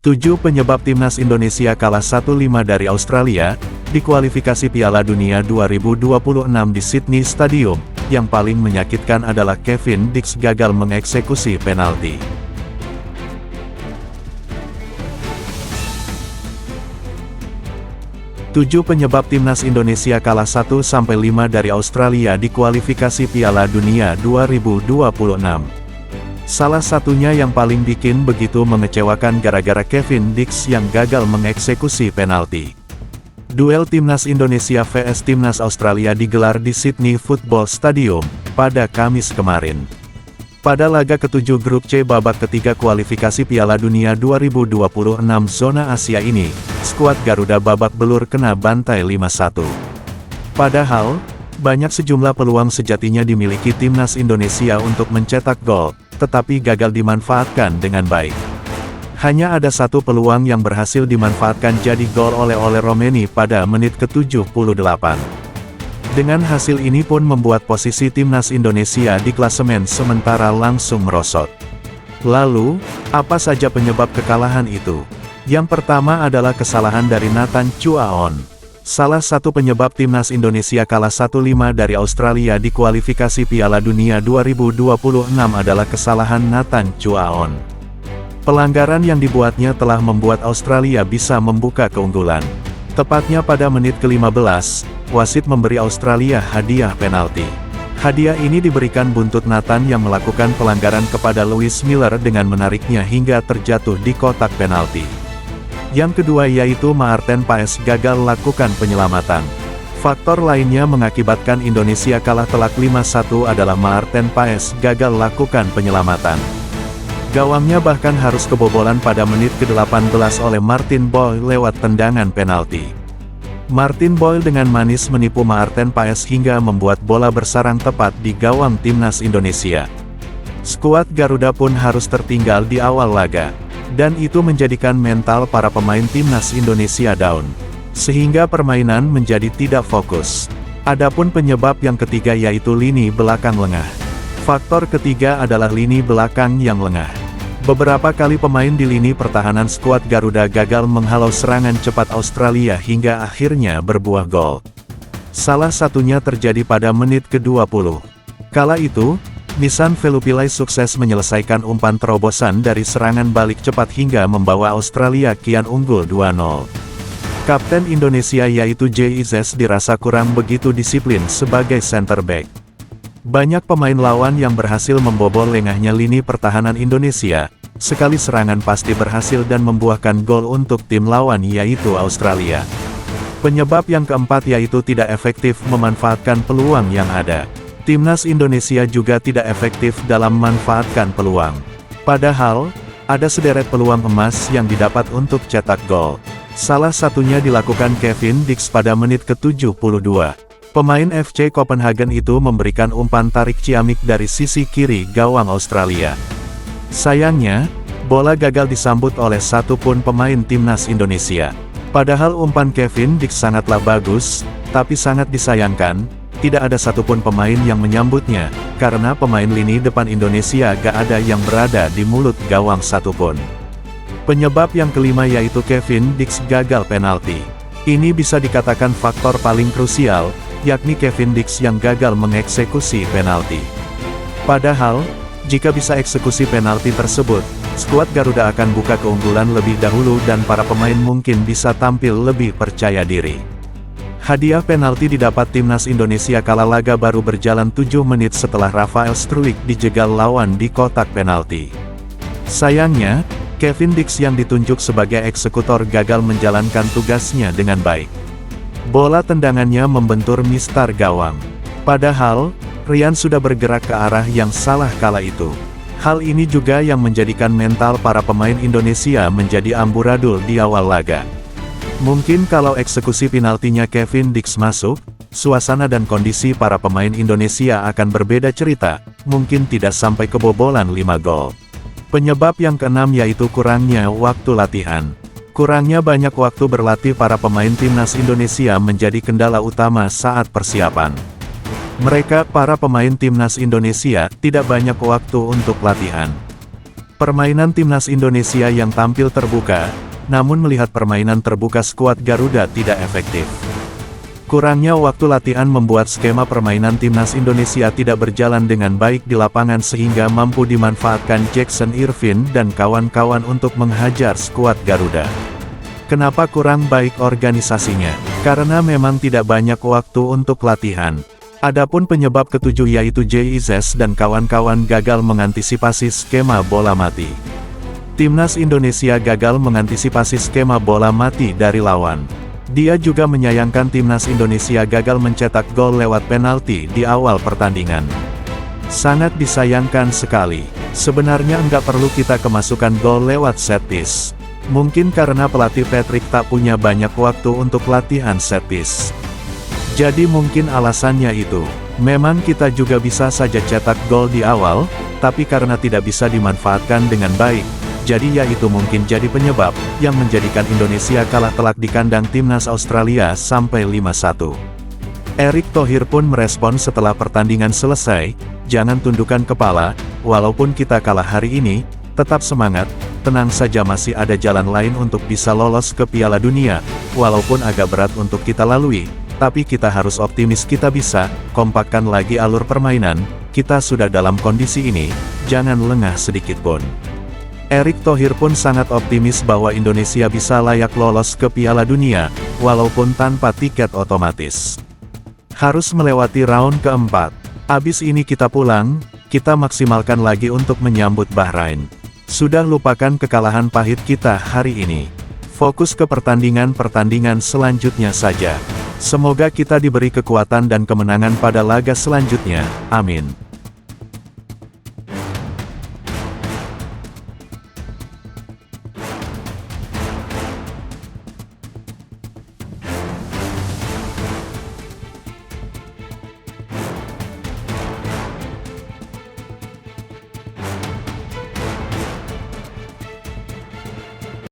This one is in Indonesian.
7 penyebab timnas Indonesia kalah 1-5 dari Australia, di kualifikasi Piala Dunia 2026 di Sydney Stadium. Yang paling menyakitkan adalah Kevin Dix gagal mengeksekusi penalti. Tujuh penyebab timnas Indonesia kalah 1-5 dari Australia di kualifikasi Piala Dunia 2026. Salah satunya yang paling bikin begitu mengecewakan gara-gara Kevin Dix yang gagal mengeksekusi penalti. Duel Timnas Indonesia vs Timnas Australia digelar di Sydney Football Stadium, pada Kamis kemarin. Pada laga ketujuh grup C babak ketiga kualifikasi Piala Dunia 2026 zona Asia ini, skuad Garuda babak belur kena bantai 5-1. Padahal, banyak sejumlah peluang sejatinya dimiliki Timnas Indonesia untuk mencetak gol, tetapi gagal dimanfaatkan dengan baik. Hanya ada satu peluang yang berhasil dimanfaatkan jadi gol oleh Romeni pada menit ke-78. Dengan hasil ini pun membuat posisi Timnas Indonesia di klasemen sementara langsung merosot. Lalu, apa saja penyebab kekalahan itu? Yang pertama adalah kesalahan dari Nathan Chuaon. Salah satu penyebab Timnas Indonesia kalah 1-5 dari Australia di kualifikasi Piala Dunia 2026 adalah kesalahan Nathan Chuaon. Pelanggaran yang dibuatnya telah membuat Australia bisa membuka keunggulan. Tepatnya pada menit ke-15, wasit memberi Australia hadiah penalti. Hadiah ini diberikan buntut Nathan yang melakukan pelanggaran kepada Lewis Miller dengan menariknya hingga terjatuh di kotak penalti. Yang kedua yaitu Maarten Paes gagal lakukan penyelamatan. Faktor lainnya mengakibatkan Indonesia kalah telak 5-1 adalah Maarten Paes gagal lakukan penyelamatan. Gawangnya bahkan harus kebobolan pada menit ke-18 oleh Martin Boyle lewat tendangan penalti. Martin Boyle dengan manis menipu Maarten Paes hingga membuat bola bersarang tepat di gawang Timnas Indonesia. Skuad Garuda pun harus tertinggal di awal laga. Dan itu menjadikan mental para pemain Timnas Indonesia down. Sehingga permainan menjadi tidak fokus. Adapun penyebab yang ketiga yaitu lini belakang lengah. Faktor ketiga adalah lini belakang yang lengah. Beberapa kali pemain di lini pertahanan skuad Garuda gagal menghalau serangan cepat Australia hingga akhirnya berbuah gol. Salah satunya terjadi pada menit ke-20. Kala itu, Nissan Velupillai sukses menyelesaikan umpan terobosan dari serangan balik cepat hingga membawa Australia kian unggul 2-0. Kapten Indonesia yaitu JIZ dirasa kurang begitu disiplin sebagai center back. Banyak pemain lawan yang berhasil membobol lengahnya lini pertahanan Indonesia, sekali serangan pasti berhasil dan membuahkan gol untuk tim lawan yaitu Australia. Penyebab yang keempat yaitu tidak efektif memanfaatkan peluang yang ada. Timnas Indonesia juga tidak efektif dalam memanfaatkan peluang. Padahal, ada sederet peluang emas yang didapat untuk cetak gol. Salah satunya dilakukan Kevin Dix pada menit ke-72. Pemain FC Copenhagen itu memberikan umpan tarik ciamik dari sisi kiri gawang Australia. Sayangnya, bola gagal disambut oleh satu pun pemain Timnas Indonesia. Padahal umpan Kevin Dix sangatlah bagus, tapi sangat disayangkan, tidak ada satupun pemain yang menyambutnya, karena pemain lini depan Indonesia gak ada yang berada di mulut gawang satupun. Penyebab yang kelima yaitu Kevin Dix gagal penalti. Ini bisa dikatakan faktor paling krusial, yakni Kevin Dix yang gagal mengeksekusi penalti. Padahal, jika bisa eksekusi penalti tersebut, skuad Garuda akan buka keunggulan lebih dahulu dan para pemain mungkin bisa tampil lebih percaya diri. Hadiah penalti didapat Timnas Indonesia kala laga baru berjalan 7 menit setelah Rafael Struijk dijegal lawan di kotak penalti. Sayangnya, Kevin Dix yang ditunjuk sebagai eksekutor gagal menjalankan tugasnya dengan baik. Bola tendangannya membentur mistar gawang. Padahal, Rian sudah bergerak ke arah yang salah kala itu. Hal ini juga yang menjadikan mental para pemain Indonesia menjadi amburadul di awal laga. Mungkin kalau eksekusi penaltinya Kevin Dix masuk, suasana dan kondisi para pemain Indonesia akan berbeda cerita, mungkin tidak sampai kebobolan 5 gol. Penyebab yang keenam yaitu kurangnya waktu latihan. Kurangnya banyak waktu berlatih para pemain Timnas Indonesia menjadi kendala utama saat persiapan. Mereka, para pemain Timnas Indonesia, tidak banyak waktu untuk latihan. Permainan timnas Indonesia yang tampil terbuka, namun melihat permainan terbuka skuad Garuda tidak efektif. Kurangnya waktu latihan membuat skema permainan timnas Indonesia tidak berjalan dengan baik di lapangan sehingga mampu dimanfaatkan Jackson Irvin dan kawan-kawan untuk menghajar skuad Garuda. Kenapa kurang baik organisasinya? Karena memang tidak banyak waktu untuk latihan. Adapun penyebab ketujuh yaitu JIZ dan kawan-kawan gagal mengantisipasi skema bola mati. Timnas Indonesia gagal mengantisipasi skema bola mati dari lawan. Dia juga menyayangkan timnas Indonesia gagal mencetak gol lewat penalti di awal pertandingan. Sangat disayangkan sekali. Sebenarnya enggak perlu kita kemasukan gol lewat set piece. Mungkin karena pelatih Patrick tak punya banyak waktu untuk latihan set piece. Jadi mungkin alasannya itu. Memang kita juga bisa saja cetak gol di awal, tapi karena tidak bisa dimanfaatkan dengan baik. Jadi ya itu mungkin jadi penyebab, yang menjadikan Indonesia kalah telak di kandang timnas Australia sampai 5-1. Erick Thohir pun merespon setelah pertandingan selesai, jangan tundukkan kepala, walaupun kita kalah hari ini, tetap semangat, tenang saja masih ada jalan lain untuk bisa lolos ke Piala Dunia, walaupun agak berat untuk kita lalui, tapi kita harus optimis kita bisa, kompakkan lagi alur permainan, kita sudah dalam kondisi ini, jangan lengah sedikit pun. Erick Thohir pun sangat optimis bahwa Indonesia bisa layak lolos ke Piala Dunia, walaupun tanpa tiket otomatis. Harus melewati round keempat. Abis ini kita pulang, kita maksimalkan lagi untuk menyambut Bahrain. Sudah lupakan kekalahan pahit kita hari ini. Fokus ke pertandingan-pertandingan selanjutnya saja. Semoga kita diberi kekuatan dan kemenangan pada laga selanjutnya. Amin.